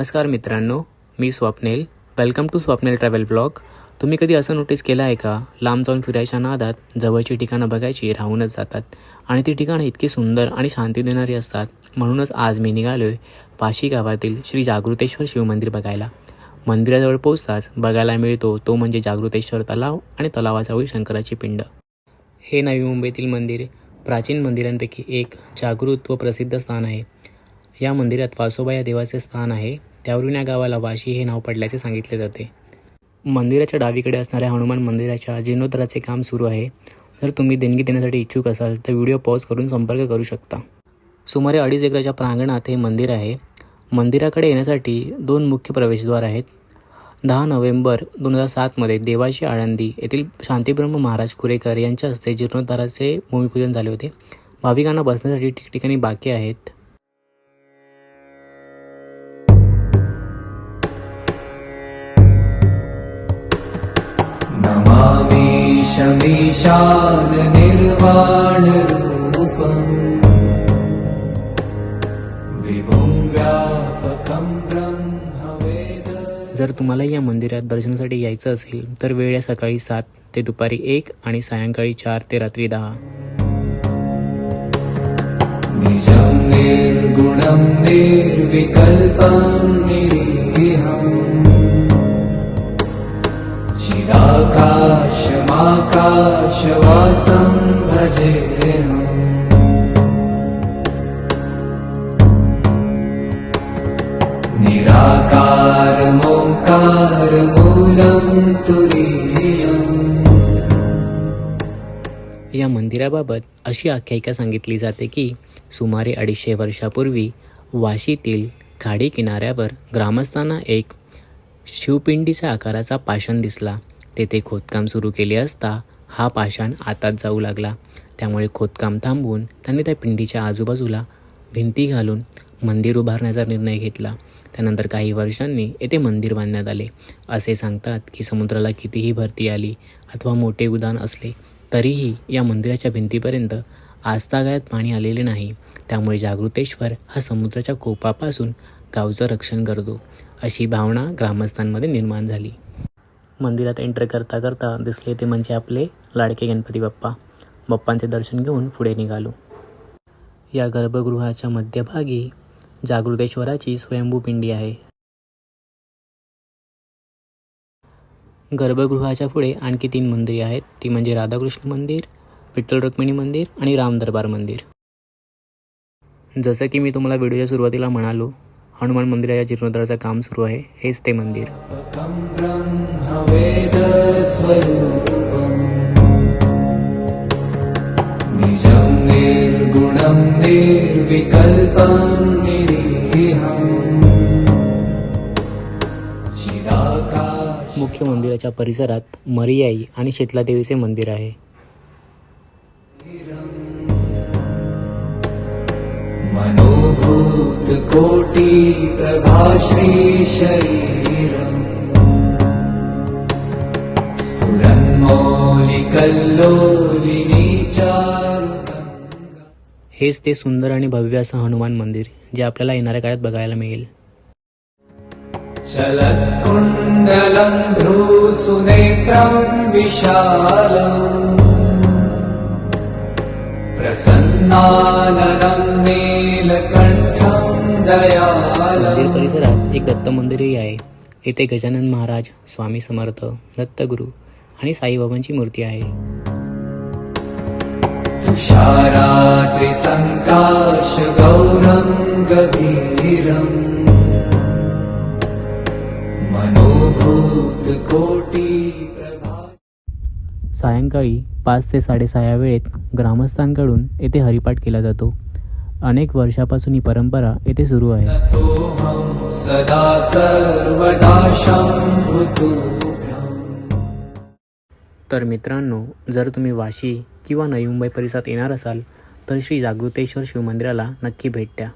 नमस्कार मित्रांनो, मी Swapnil. Welcome to Swapnil travel blog. तुम्ही कधी असं नोटीस केलं आहे का, लांब जाऊन फिरायच्या नादात जवळची ठिकाणं बघायची राहूनच जातात आणि ती ठिकाणं इतकी सुंदर आणि शांती देणारी असतात. म्हणूनच आज मी निघालो आहे वाशी गावातील श्री जागृतेश्वर शिवमंदिर बघायला. मंदिराजवळ पोचताच बघायला मिळतो तो म्हणजे जागृतेश्वर तलाव आणि तलावाजवळ शंकराची पिंड. हे नवी मुंबईतील मंदिर प्राचीन मंदिरांपैकी एक जागृत व प्रसिद्ध स्थान आहे. या मंदिरात वासोबा या देवाचे स्थान आहे. त्यावरून या गावाला वाशी हे नाव पडल्याचे सांगितले जाते. मंदिराच्या डावीकडे असणाऱ्या हनुमान मंदिराच्या जीर्णोद्धाराचे काम सुरू आहे. जर तुम्ही देणगी देण्यासाठी इच्छुक असाल तर व्हिडिओ पॉज करून संपर्क करू शकता. सुमारे 2.5 एकराच्या प्रांगणात हे मंदिर आहे. मंदिराकडे येण्यासाठी 2 मुख्य प्रवेशद्वार आहेत. 10 नोव्हेंबर 2007 देवाशी आळंदी येथील शांतीब्रह्म महाराज कुरेकर यांच्या हस्ते जीर्णोद्धाराचे भूमिपूजन झाले होते. भाविकांना बसण्यासाठी ठिकठिकाणी बाकी आहेत. नमामि शमीशान निर्वाण रूपम् विभुं व्यापकं ब्रह्मवेद. जर तुम्हाला या मंदिरात दर्शनासाठी यायचं असेल तर वेळ आहे सकाळी 7 ते दुपारी 1 आणि सायंकाळी 4 ते रात्री 10. निजं निर्गुणं निर्विकल्पं निरीहम् चिदाकाशमाकाशवासं भजेऽहम्. निराकारमोङ्कारमूलं तुरीयम्. या मंदिराबाबत अशी आख्यायिका सांगितली जाते की सुमारे 250 वर्षापूर्वी वाशीतील खाडी किनाऱ्यावर ग्रामस्थांना एक शिवपिंडीच्या आकाराचा पाषाण दिसला. तेथे खोदकाम सुरू केले असता हा पाषाण आतात जाऊ लागला. त्यामुळे खोदकाम थांबवून त्यांनी त्या पिंडीच्या आजूबाजूला भिंती घालून मंदिर उभारण्याचा निर्णय घेतला. त्यानंतर काही वर्षांनी येथे मंदिर बांधण्यात आले. असे सांगतात की समुद्राला कितीही भरती आली अथवा मोठे उधाण असले तरीही या मंदिराच्या भिंतीपर्यंत आजतागायत पाणी आलेले नाही. त्यामुळे जागृतेश्वर हा समुद्राच्या कोपापासून गावचं रक्षण करतो अशी भावना ग्रामस्थांमध्ये निर्माण झाली. मंदिरात एंटर करता करता दिसले ते म्हणजे आपले लाडके गणपती बाप्पा. बाप्पांचे दर्शन घेऊन पुढे निघालो. या गर्भगृहाच्या मध्यभागी जागृतेश्वराची स्वयंभू पिंडी आहे. गर्भगृहाच्या पुढे आणखी 3 मंदिरे आहेत. ती म्हणजे राधाकृष्ण मंदिर, विठ्ठल रुक्मिणी मंदिर आणि राम दरबार मंदिर. जसं की मी तुम्हाला व्हिडिओच्या सुरुवातीला म्हणालो, हनुमान मंदिराच्या जीर्णोद्धाराचं काम सुरू आहे. हेच ते मंदिर. निजं निर्गुणं निर्विकल्पं निरीहम्. मुख्य मंदिराच्या परिसरात मरियाई आणि शीतलादेवीचे मंदिर आहे. मनोभूत कोटि प्रभाश्री शरीरम् स्फुरन्मौलिकल्लोलिनी चारुगंगा. हेच ते सुंदर आणि भव्य असं हनुमान मंदिर जे आपल्याला येणाऱ्या काळात बघायला मिळेल. चलत्कुण्डलं भ्रूसुनेत्रं विशालम् प्रसन्नाननं नीलकण्ठं दयालम्. मंदिर परिसरात एक दत्त मंदिरही आहे. येथे गजानन महाराज, स्वामी समर्थ, दत्तगुरू आणि साईबाबांची मूर्ती आहे. तुषारात्रिसङ्काश गौरं गभीरम् मनोभूत कोटि प्रभा. सायंकाळी 5 ते 6:30 या वेळेत ग्रामस्थांकडून येथे हरिपाठ केला जातो. अनेक वर्षापासून ही परंपरा येथे सुरू आहे. नतोऽहं सदा सर्वदा शम्भुतुभ्यम्. तर मित्रांनो, जर तुम्ही वाशी किंवा नवी मुंबई परिसरात येणार असाल तर श्री जागृतेश्वर शिवमंदिराला नक्की भेट द्या.